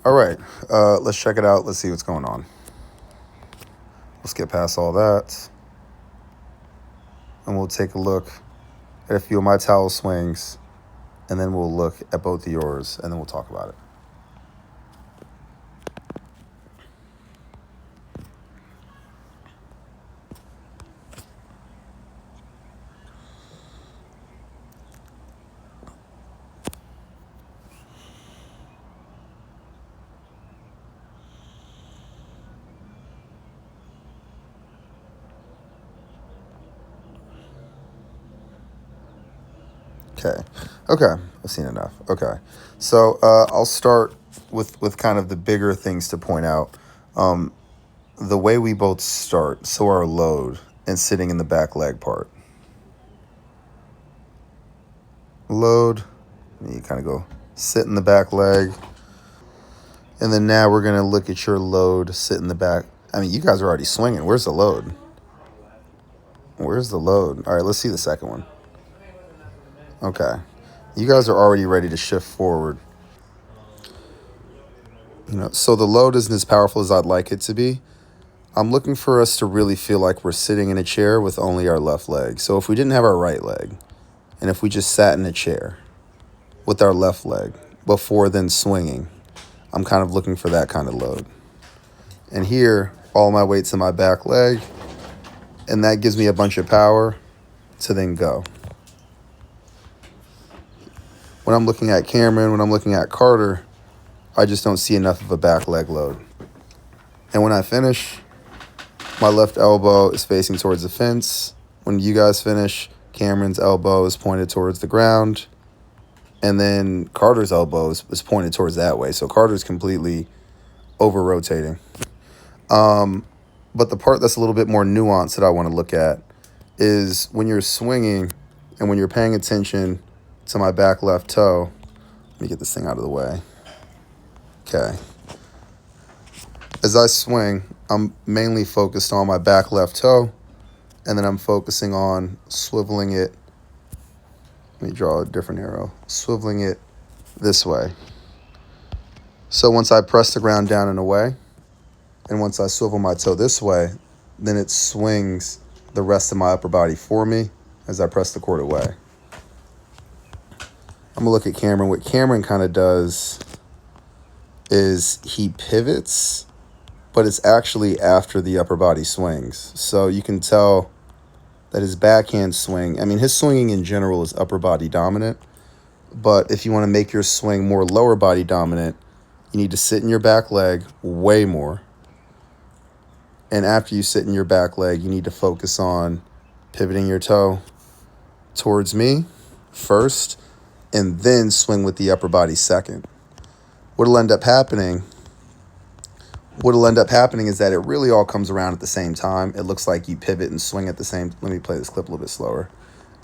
All right, let's check it out. Let's see what's going on. Let's get past all that. And we'll take a look at a few of my towel swings. And then we'll look at both of yours. And then we'll talk about it. Okay, I've seen enough. Okay, so I'll start with kind of the bigger things to point out. The way we both start, so our load and sitting in the back leg part. Load, you kind of go sit in the back leg. And then now we're going to look at your load, sit in the back. I mean, you guys are already swinging. Where's the load? Where's the load? All right, let's see the second one. Okay. You guys are already ready to shift forward. So the load isn't as powerful as I'd like it to be. I'm looking for us to really feel like we're sitting in a chair with only our left leg. So if we didn't have our right leg, and if we just sat in a chair with our left leg before then swinging, I'm kind of looking for that kind of load. And here, all my weight's in my back leg, and that gives me a bunch of power to then go. When I'm looking at Cameron, when I'm looking at Carter, I just don't see enough of a back leg load. And when I finish, my left elbow is facing towards the fence. When you guys finish, Cameron's elbow is pointed towards the ground. And then Carter's elbow is pointed towards that way. So Carter's completely over-rotating. But the part that's a little bit more nuanced that I want to look at is when you're swinging and when you're paying attention to my back left toe. Let me get this thing out of the way. Okay. As I swing, I'm mainly focused on my back left toe, and then I'm focusing on swiveling it. Let me draw a different arrow. Swiveling it this way. So once I press the ground down and away, and once I swivel my toe this way, then it swings the rest of my upper body for me as I press the cord away. I'm going to look at Cameron. What Cameron kind of does is he pivots, but it's actually after the upper body swings. So you can tell that his backhand swing, I mean, his swinging in general is upper body dominant. But if you want to make your swing more lower body dominant, you need to sit in your back leg way more. And after you sit in your back leg, you need to focus on pivoting your toe towards me first, and then swing with the upper body second. What'll end up happening is that it really all comes around at the same time. It looks like you pivot and swing at the same. Let me play this clip a little bit slower.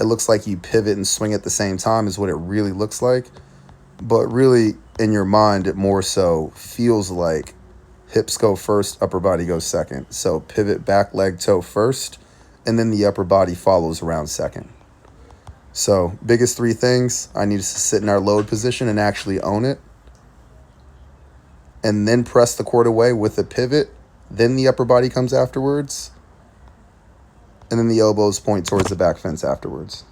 It looks like you pivot and swing at the same time is what it really looks like. But really, in your mind, it more so feels like hips go first, upper body goes second. So pivot back leg toe first, and then the upper body follows around second. So biggest three things, I need to sit in our load position and actually own it. And then press the cord away with a pivot. Then the upper body comes afterwards. And then the elbows point towards the back fence afterwards.